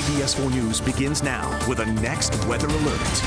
CBS 4 News begins now with a next weather alert.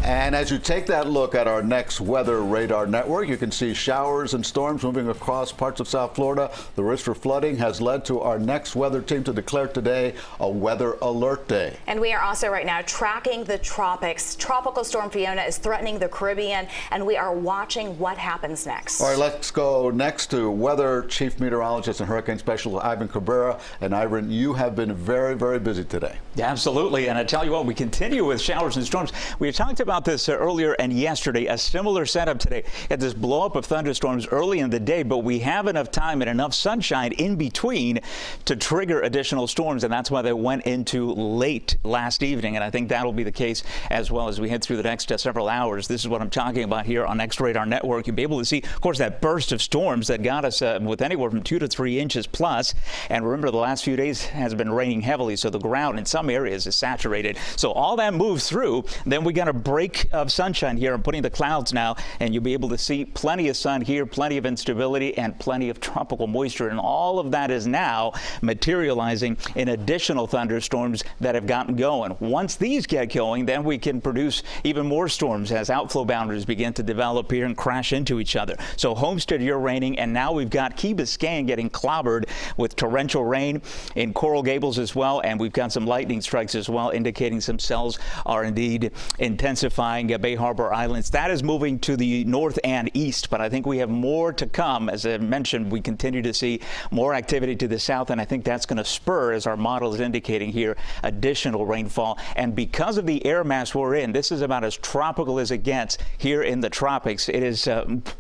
And as you take that look at our next weather radar network, you can see showers and storms moving across parts of South Florida. The risk for flooding has led to our next weather team to declare today a weather alert day. And we are also right now tracking the tropics. Tropical storm Fiona is threatening the Caribbean, and we are watching what happens next. All right, let's go next to weather chief meteorologist and hurricane specialist Ivan Cabrera. And Ivan, you have been very, very busy today. Yeah, absolutely. And I tell you what, we continue with showers and storms. We talked about this earlier and yesterday, a similar setup today. Had this blow up of thunderstorms early in the day, but we have enough time and enough sunshine in between to trigger additional storms, and that's why they went into late last evening. And I think that'll be the case as well as we head through the next several hours. This is what I'm talking about here on Next Radar Network. You'll be able to see, of course, that burst of storms that got us with anywhere from 2 to 3 inches plus. And remember, the last few days has been raining heavily, so the ground in some areas is saturated. So all that moves through. Then we got a break of sunshine here. I'm putting the clouds now, and you'll be able to see plenty of sun here, plenty of instability, and plenty of tropical moisture. And all of that is now materializing in additional thunderstorms that have gotten going. Once these get going, then we can produce even more storms as outflow boundaries begin to develop here and crash into each other. So Homestead, you're raining, and now we've got Key Biscayne getting clobbered with torrential rain in Coral Gables as well, and we've got some lightning strikes as well, indicating some cells are indeed intensifying. Bay Harbor Islands, that is moving to the north and east, but I think we have more to come. As I mentioned, we continue to see more activity to the south, and I think that's going to spur, as our model is indicating here, additional rainfall. And because of the air mass we're in, this is about as tropical as it gets here in the tropics. It is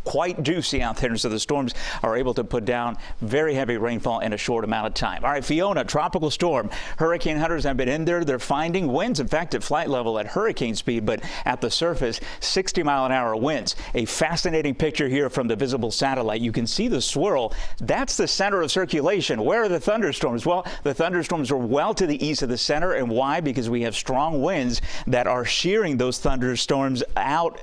quite juicy out there, so the storms are able to put down very heavy rainfall in a short amount of time. All right, Fiona, tropical storm. Hurricane hunters have been in there. They're finding winds, in fact, at flight level at hurricane speed, but at the surface, 60-mile-an-hour winds. A fascinating picture here from the visible satellite. You can see the swirl. That's the center of circulation. Where are the thunderstorms? Well, the thunderstorms are well to the east of the center. And why? Because we have strong winds that are shearing those thunderstorms out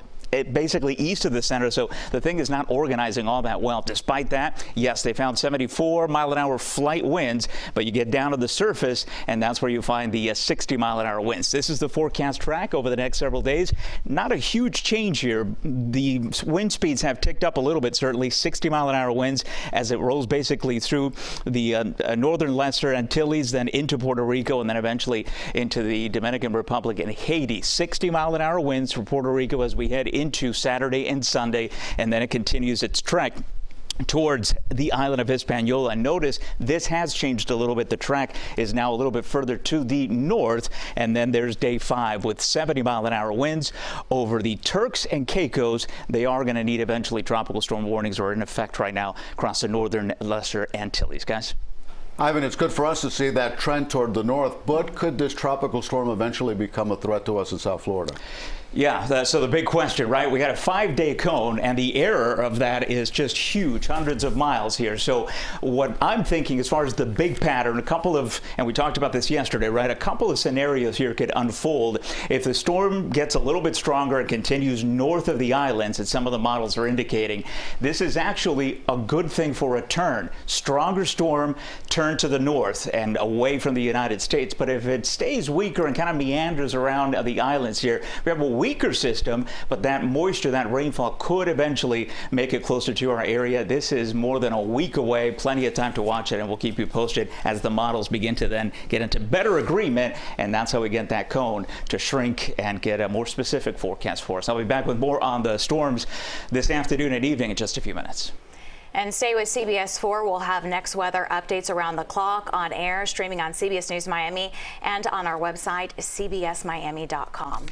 basically east of the center, so the thing is not organizing all that well. Despite that, yes, they found 74-mile-an-hour flight winds, but you get down to the surface, and that's where you find the 60-mile-an-hour winds. This is the forecast track over the next several days. Not a huge change here. The wind speeds have ticked up a little bit, certainly 60-mile-an-hour winds as it rolls basically through the northern Lesser Antilles, then into Puerto Rico, and then eventually into the Dominican Republic and Haiti. 60-mile-an-hour winds for Puerto Rico as we head into Saturday and Sunday, and then it continues its trek towards the island of Hispaniola. Notice this has changed a little bit. The track is now a little bit further to the north, and then there's day 5 with 70-mile-an-hour winds over the Turks and Caicos. They are going to need eventually tropical storm warnings are in effect right now across the northern Lesser Antilles. Guys? Ivan, it's good for us to see that trend toward the north, but could this tropical storm eventually become a threat to us in South Florida? Yeah, so the big question, right? We had a 5-day cone, and the error of that is just huge, hundreds of miles here. So what I'm thinking as far as the big pattern, a couple of, and we talked about this yesterday, right? A couple of scenarios here could unfold. If the storm gets a little bit stronger and continues north of the islands, and some of the models are indicating, this is actually a good thing for a turn. Stronger storm, turn to the north and away from the United States. But if it stays weaker and kind of meanders around the islands here, we have a weaker system, but that moisture, that rainfall could eventually make it closer to our area. This is more than a week away, plenty of time to watch it, and we'll keep you posted as the models begin to then get into better agreement, and that's how we get that cone to shrink and get a more specific forecast for us. I'll be back with more on the storms this afternoon and evening in just a few minutes. And stay with CBS 4. We'll have next weather updates around the clock on air, streaming on CBS News Miami and on our website, cbsmiami.com.